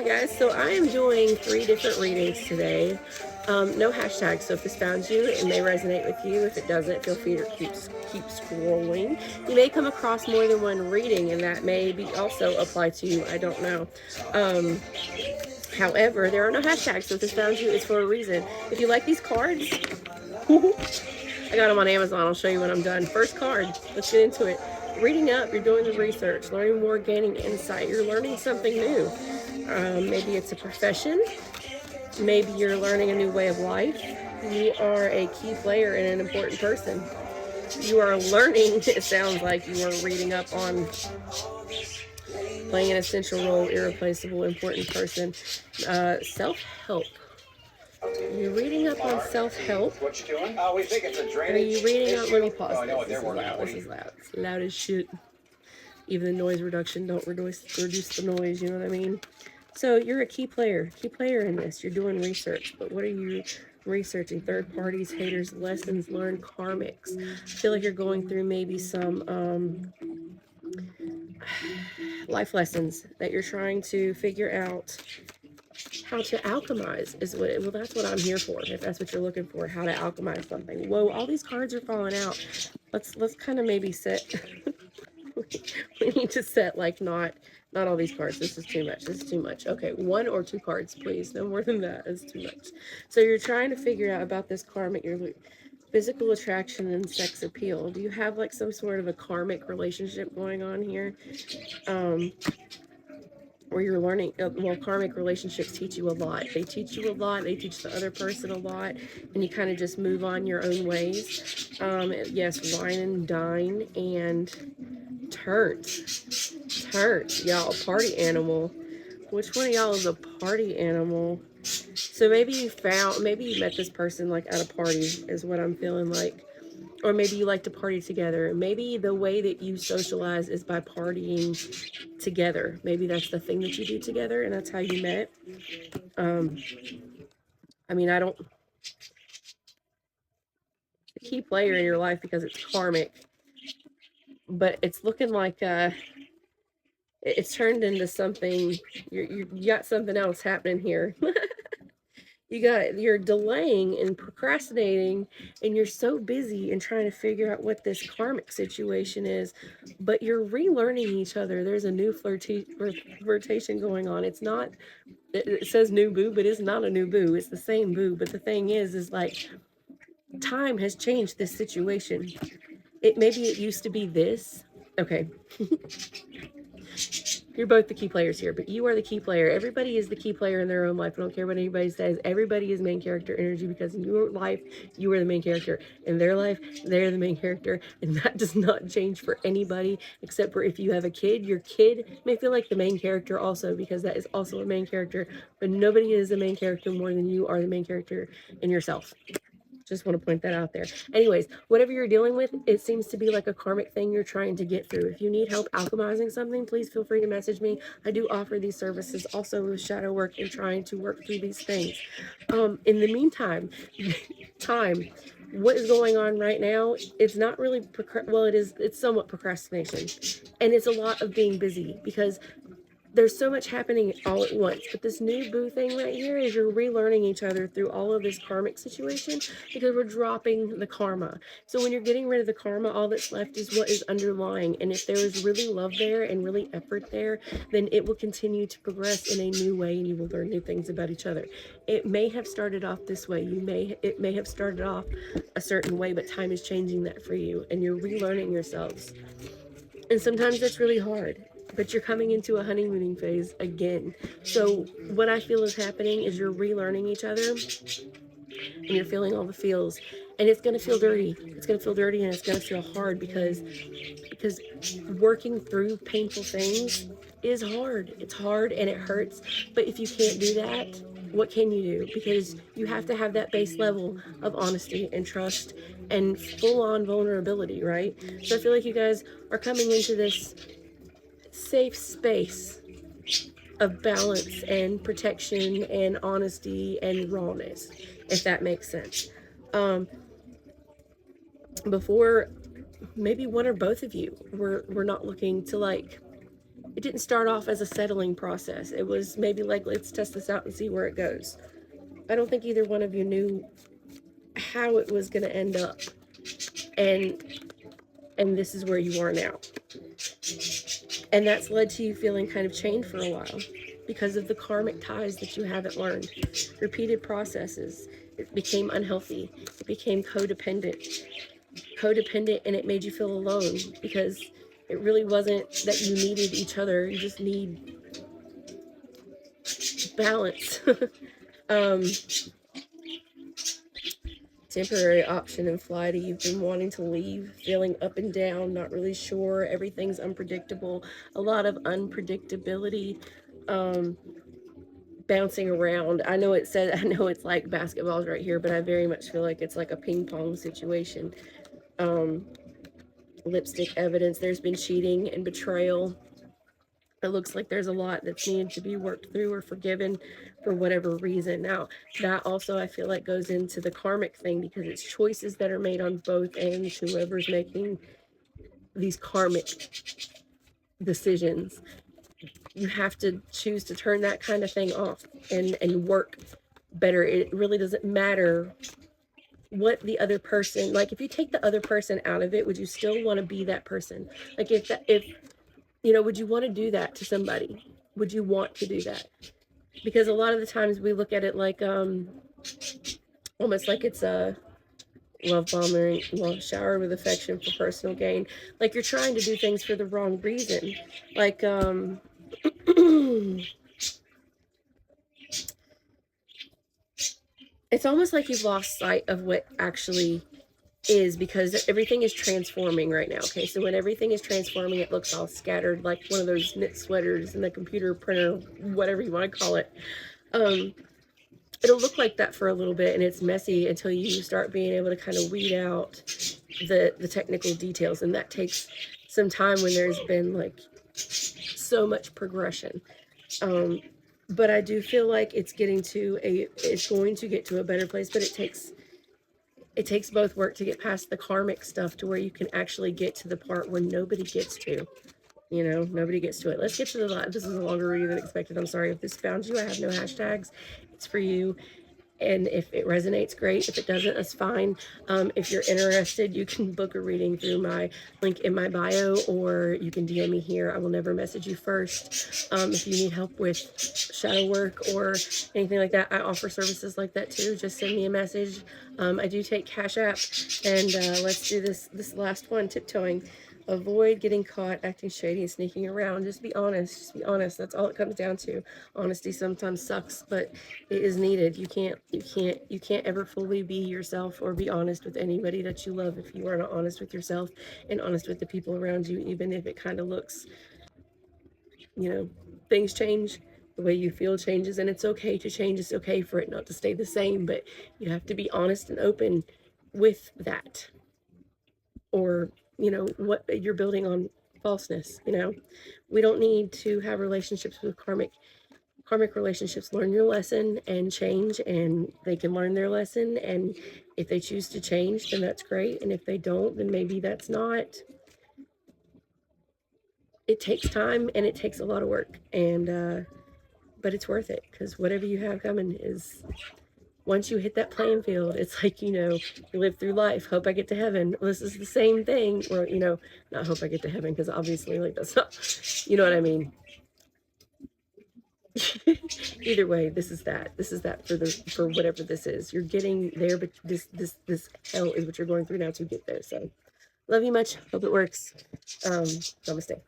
Hi guys, so I am doing 3 different readings today. No hashtags, so if this found you, it may resonate with you. If it doesn't, feel free to keep scrolling. You may come across more than one reading, and that may be also apply to you. I don't know. Um, However, there are no hashtags, so if this found you, it's for a reason. If you like these cards, I got them on Amazon. I'll show you when I'm done. First card. Let's get into it. Reading up, you're doing the research, learning more, gaining insight. You're learning something new. Maybe it's a profession. Maybe you're learning a new way of life. You are a key player and an important person. You are learning, it sounds like you are reading up on playing an essential role, irreplaceable, important person. Self-help. You're reading up on self-help. What you doing? We think it's a drainage. Are you reading up? Let me pause Oh, no, this. This is loud. This is loud. It's loud as shit. Even the noise reduction don't reduce the noise, you know what I mean? So you're a key player in this. You're doing research, but what are you researching? Third parties, haters, lessons learned, karmics. I feel like you're going through maybe some life lessons that you're trying to figure out how to alchemize is what well, that's what I'm here for. If that's what you're looking for, how to alchemize something. Whoa, all these cards are falling out. Let's kind of maybe set we need to set like not all these cards. This is too much. This is too much. Okay, 1 or 2 cards, please. No more than that. It's too much. So you're trying to figure out about this karmic, your physical attraction and sex appeal. Do you have like some sort of a karmic relationship going on here? Where you're learning, well, karmic relationships teach you a lot. They teach you a lot. They teach the other person a lot, and you kind of just move on your own ways. Yes, wine and dine and turnt, y'all, party animal. Which one of y'all is a party animal? So maybe you met this person like at a party is what I'm feeling like. Or maybe you like to party together. Maybe the way that you socialize is by partying together. Maybe that's the thing that you do together and that's how you met. I mean, I don't, a key player in your life because it's karmic, but it's looking like it's turned into something. You got something else happening here. You're delaying and procrastinating, and you're so busy and trying to figure out what this karmic situation is, but you're relearning each other. There's a new flirtation going on. It's not, it says new boo, but it's not a new boo. It's the same boo. But the thing is like time has changed this situation. Maybe it used to be this. Okay. You're both the key players here, but you are the key player. Everybody is the key player in their own life. I don't care what anybody says. Everybody is main character energy because in your life, you are the main character. In their life, they're the main character. And that does not change for anybody except for if you have a kid. Your kid may feel like the main character also because that is also a main character. But nobody is the main character more than you are the main character in yourself. Just want to point that out there. Anyways, whatever you're dealing with, it seems to be like a karmic thing you're trying to get through. If you need help alchemizing something, please feel free to message me. I do offer these services also with shadow work and trying to work through these things. In the meantime, what is going on right now, it's not really, well, it's somewhat procrastination. And it's a lot of being busy because there's so much happening all at once. But this new boo thing right here is you're relearning each other through all of this karmic situation because we're dropping the karma. So when you're getting rid of the karma, all that's left is what is underlying. And if there is really love there and really effort there, then it will continue to progress in a new way and you will learn new things about each other. It may have started off this way. It may have started off a certain way, but time is changing that for you and you're relearning yourselves. And sometimes that's really hard. But you're coming into a honeymooning phase again. So what I feel is happening is you're relearning each other and you're feeling all the feels. And it's going to feel dirty. It's going to feel dirty and it's going to feel hard because working through painful things is hard. It's hard and it hurts. But if you can't do that, what can you do? Because you have to have that base level of honesty and trust and full-on vulnerability, right? So I feel like you guys are coming into this safe space of balance and protection and honesty and rawness, if that makes sense. Before, maybe one or both of you were not looking to like, it didn't start off as a settling process. It was maybe like, let's test this out and see where it goes. I don't think either one of you knew how it was going to end up. And this is where you are now. And that's led to you feeling kind of chained for a while because of the karmic ties that you haven't learned. Repeated processes. It became unhealthy. It became codependent. And it made you feel alone because it really wasn't that you needed each other. You just need balance. Temporary option in flighty. You've been wanting to leave, feeling up and down, not really sure. Everything's unpredictable. A lot of unpredictability. Bouncing around. I know it's like basketballs right here, but I very much feel like it's like a ping pong situation. Lipstick evidence. There's been cheating and betrayal. It looks like there's a lot that's needed to be worked through or forgiven for whatever reason. Now, that also I feel like goes into the karmic thing because it's choices that are made on both ends. Whoever's making these karmic decisions, you have to choose to turn that kind of thing off and work better. It really doesn't matter what the other person, like if you take the other person out of it, would you still want to be that person? Like if you know, would you want to do that to somebody? Would you want to do that? Because a lot of the times we look at it like almost like it's a love bombing, love showered with affection for personal gain. Like you're trying to do things for the wrong reason. Like it's almost like you've lost sight of what actually is, because everything is transforming right now. Okay, so when everything is transforming, it looks all scattered like one of those knit sweaters in the computer printer, whatever you want to call it. It'll look like that for a little bit, and it's messy until you start being able to kind of weed out the technical details, and that takes some time when there's been like so much progression. But I do feel like it's going to get to a better place, but it takes both work to get past the karmic stuff to where you can actually get to the part where nobody gets to. You know, nobody gets to it. Let's get to the, this is a longer read than expected. I'm sorry if this found you. I have no hashtags. It's for you. And if it resonates, great. If it doesn't, that's fine. If you're interested, you can book a reading through my link in my bio, or you can DM me here. I will never message you first. If you need help with shadow work or anything like that, I offer services like that too. Just send me a message. I do take Cash App, and let's do this last one, tiptoeing. Avoid getting caught acting shady and sneaking around. Just be honest. Just be honest. That's all it comes down to. Honesty sometimes sucks, but it is needed. You can't ever fully be yourself or be honest with anybody that you love if you are not honest with yourself and honest with the people around you, even if it kind of looks, you know, things change. The way you feel changes, and it's okay to change. It's okay for it not to stay the same, but you have to be honest and open with that. Or, you know, what you're building on falseness. You know, we don't need to have relationships with karmic relationships. Learn your lesson and change, and they can learn their lesson, and if they choose to change, then that's great, and if they don't, then maybe that's not. It takes time and it takes a lot of work, and but it's worth it, because whatever you have coming is, once you hit that playing field, it's like, you know, you live through life, hope I get to heaven. Well, this is the same thing. Or, you know, not hope I get to heaven, because obviously, like, that's not, you know what I mean. Either way, this is that for whatever this is. You're getting there, but this hell is what you're going through now to get there. So love you much, hope it works. Namaste.